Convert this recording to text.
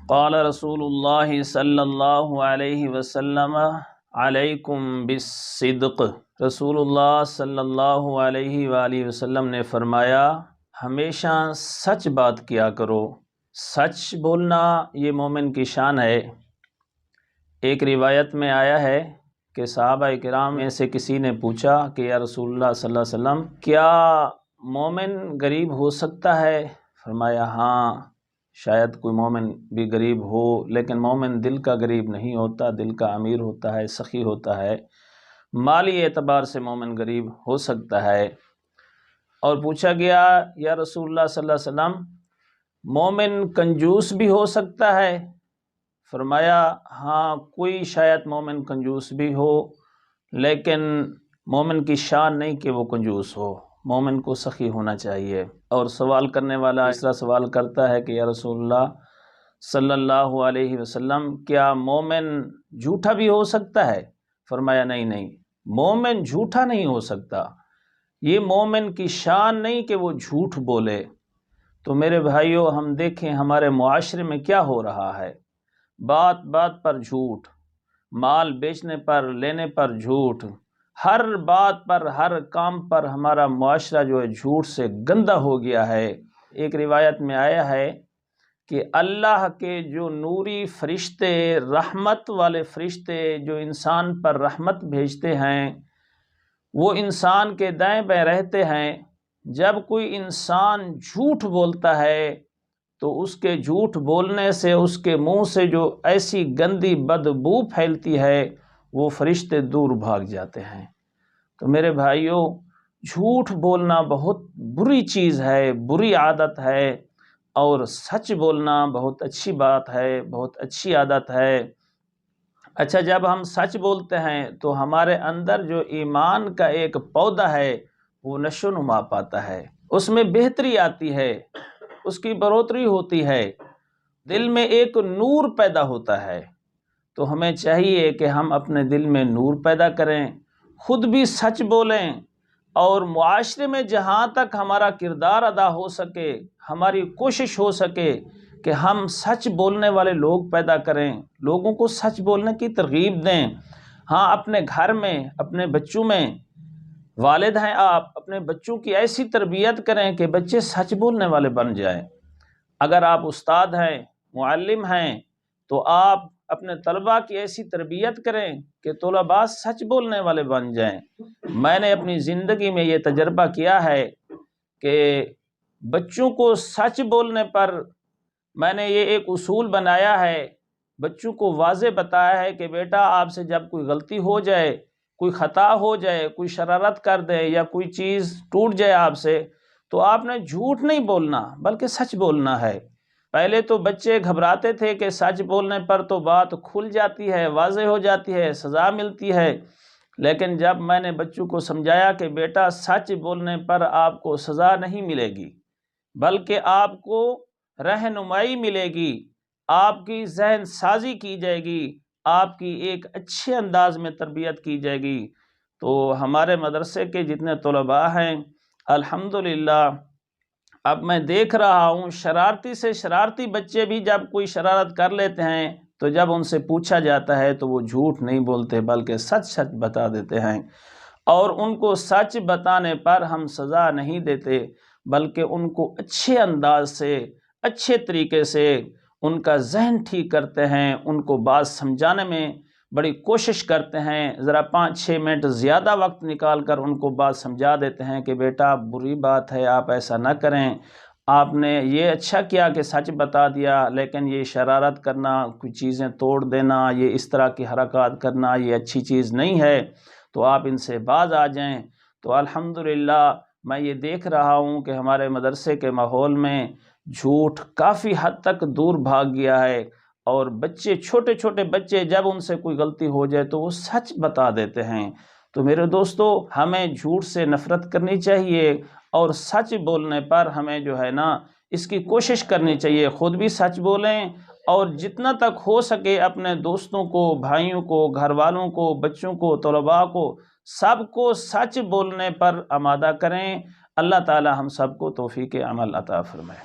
قال رسول اللہ صلی اللہ علیہ وسلم علیکم بالصدق۔ رسول اللہ صلی اللہ علیہ وآلہ وسلم نے فرمایا ہمیشہ سچ بات کیا کرو۔ سچ بولنا یہ مومن کی شان ہے۔ ایک روایت میں آیا ہے کہ صحابہ کرام میں سے کسی نے پوچھا کہ یا رسول اللہ صلی اللہ علیہ وسلم کیا مومن غریب ہو سکتا ہے؟ فرمایا ہاں، شاید کوئی مومن بھی غریب ہو، لیکن مومن دل کا غریب نہیں ہوتا، دل کا امیر ہوتا ہے، سخی ہوتا ہے۔ مالی اعتبار سے مومن غریب ہو سکتا ہے۔ اور پوچھا گیا یا رسول اللہ صلی اللہ علیہ وسلم مومن کنجوس بھی ہو سکتا ہے؟ فرمایا ہاں، کوئی شاید مومن کنجوس بھی ہو، لیکن مومن کی شان نہیں کہ وہ کنجوس ہو، مومن کو سخی ہونا چاہیے۔ اور سوال کرنے والا اس طرح سوال کرتا ہے کہ یا رسول اللہ صلی اللہ علیہ وسلم کیا مومن جھوٹا بھی ہو سکتا ہے؟ فرمایا نہیں، مومن جھوٹا نہیں ہو سکتا، یہ مومن کی شان نہیں کہ وہ جھوٹ بولے۔ تو میرے بھائیو، ہم دیکھیں ہمارے معاشرے میں کیا ہو رہا ہے، بات بات پر جھوٹ، مال بیچنے پر لینے پر جھوٹ، ہر بات پر ہر کام پر ہمارا معاشرہ جو ہے جھوٹ سے گندا ہو گیا ہے۔ ایک روایت میں آیا ہے کہ اللہ کے جو نوری فرشتے، رحمت والے فرشتے جو انسان پر رحمت بھیجتے ہیں، وہ انسان کے دائیں بائیں رہتے ہیں۔ جب کوئی انسان جھوٹ بولتا ہے تو اس کے جھوٹ بولنے سے اس کے منہ سے جو ایسی گندی بدبو پھیلتی ہے وہ فرشتے دور بھاگ جاتے ہیں۔ تو میرے بھائیوں، جھوٹ بولنا بہت بری چیز ہے، بری عادت ہے، اور سچ بولنا بہت اچھی بات ہے، بہت اچھی عادت ہے۔ اچھا، جب ہم سچ بولتے ہیں تو ہمارے اندر جو ایمان کا ایک پودا ہے وہ نشو و نما پاتا ہے، اس میں بہتری آتی ہے، اس کی بڑھوتری ہوتی ہے، دل میں ایک نور پیدا ہوتا ہے۔ تو ہمیں چاہیے کہ ہم اپنے دل میں نور پیدا کریں، خود بھی سچ بولیں، اور معاشرے میں جہاں تک ہمارا کردار ادا ہو سکے، ہماری کوشش ہو سکے کہ ہم سچ بولنے والے لوگ پیدا کریں، لوگوں کو سچ بولنے کی ترغیب دیں۔ ہاں، اپنے گھر میں، اپنے بچوں میں، والد ہیں آپ، اپنے بچوں کی ایسی تربیت کریں کہ بچے سچ بولنے والے بن جائیں۔ اگر آپ استاد ہیں، معلم ہیں، تو آپ اپنے طلباء کی ایسی تربیت کریں کہ طلباء سچ بولنے والے بن جائیں۔ میں نے اپنی زندگی میں یہ تجربہ کیا ہے کہ بچوں کو سچ بولنے پر میں نے یہ ایک اصول بنایا ہے، بچوں کو واضح بتایا ہے کہ بیٹا آپ سے جب کوئی غلطی ہو جائے، کوئی خطا ہو جائے، کوئی شرارت کر دے یا کوئی چیز ٹوٹ جائے آپ سے، تو آپ نے جھوٹ نہیں بولنا بلکہ سچ بولنا ہے۔ پہلے تو بچے گھبراتے تھے کہ سچ بولنے پر تو بات کھل جاتی ہے، واضح ہو جاتی ہے، سزا ملتی ہے، لیکن جب میں نے بچوں کو سمجھایا کہ بیٹا سچ بولنے پر آپ کو سزا نہیں ملے گی بلکہ آپ کو رہنمائی ملے گی، آپ کی ذہن سازی کی جائے گی، آپ کی ایک اچھے انداز میں تربیت کی جائے گی، تو ہمارے مدرسے کے جتنے طلباء ہیں الحمدللہ اب میں دیکھ رہا ہوں شرارتی سے شرارتی بچے بھی جب کوئی شرارت کر لیتے ہیں تو جب ان سے پوچھا جاتا ہے تو وہ جھوٹ نہیں بولتے بلکہ سچ سچ بتا دیتے ہیں، اور ان کو سچ بتانے پر ہم سزا نہیں دیتے بلکہ ان کو اچھے انداز سے، اچھے طریقے سے ان کا ذہن ٹھیک کرتے ہیں، ان کو بات سمجھانے میں بڑی کوشش کرتے ہیں، ذرا 5-6 منٹ زیادہ وقت نکال کر ان کو بات سمجھا دیتے ہیں کہ بیٹا بری بات ہے، آپ ایسا نہ کریں، آپ نے یہ اچھا کیا کہ سچ بتا دیا، لیکن یہ شرارت کرنا، کوئی چیزیں توڑ دینا، یہ اس طرح کی حرکات کرنا یہ اچھی چیز نہیں ہے، تو آپ ان سے باز آ جائیں۔ تو الحمدللہ میں یہ دیکھ رہا ہوں کہ ہمارے مدرسے کے ماحول میں جھوٹ کافی حد تک دور بھاگ گیا ہے، اور بچے، چھوٹے چھوٹے بچے جب ان سے کوئی غلطی ہو جائے تو وہ سچ بتا دیتے ہیں۔ تو میرے دوستو، ہمیں جھوٹ سے نفرت کرنی چاہیے، اور سچ بولنے پر ہمیں جو ہے نا اس کی کوشش کرنی چاہیے، خود بھی سچ بولیں، اور جتنا تک ہو سکے اپنے دوستوں کو، بھائیوں کو، گھر والوں کو، بچوں کو، طلباء کو، سب کو سچ بولنے پر آمادہ کریں۔ اللہ تعالی ہم سب کو توفیق عمل عطا فرمائے۔